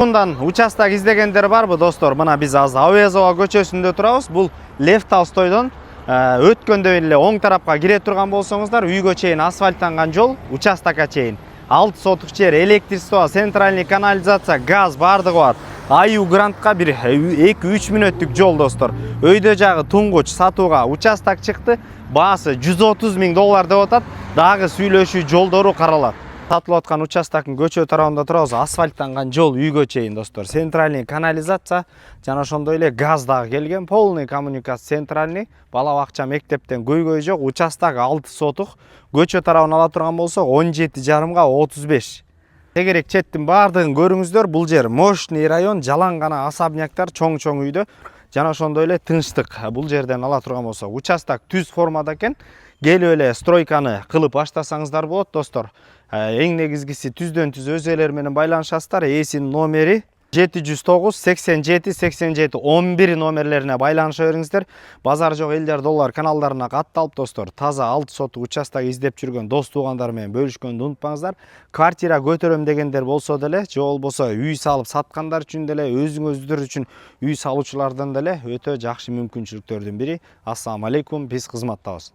Bundan участок издегендер барбы, достор? Мына биз азыр Авезова көчөсүндө турабыз. Бул Лев Толстойдон өткөндө эле оң тарапка кире турган болсоңуздар, үйгө чейин асфальттанган жол, участокко чейин 6 сотук жер, электричество, центральный канализация, газ бардыгы бар. Аю Грантка бир 2-3 мүнөттүк жол, достор. Өйдө жагы туңгуч сатууга участок чыкты. Баасы $130 000 деп атат. Дагы сүйлөшүү жолдору каралат. Сатылып аткан участоктун көчө тарабында турабыз. Асфальттанган жол үйгө чейин, достор. Центральный канализация жана ошондой эле газ дагы келген. Полный коммуникация центральный. Бала бакча мектептен көйгөй жок. Участок 6 сотук. Көчө тарабын ала турган болсок 17,5 35. Тегерек четтин бардыгын көрүңүздөр. Бул жер мощный район, жалаң гана особняктар, чоң-чоң үйдө. Жана ошондой эле тынчтык. Бул жерден ала турган болсок, участок түз формада экен. Келип эле стройканы кылып баштасаңыздар болот, достор. Эң негизгиси түздөн түз өзүлөр менен байланышасыздар. Эсинин номери 709 87 87 11 номерлерине байланыша бериңиздер. Базар жок элдер доллар каналдарына катталып, достор. Таза 6 сотук участок издеп жүргөн дос туугандар менен бөлүшкөндү унутпаңыздар. Квартира көтөрөм дегендер болсо деле, же болбосо үй салып саткандар үчүн деле, өзүңүздөр үчүн үй салуучулардан деле өтө жакшы мүмкүнчүлүктөрдүн бири. Ассаламу алейкум, биз кызматтабыз.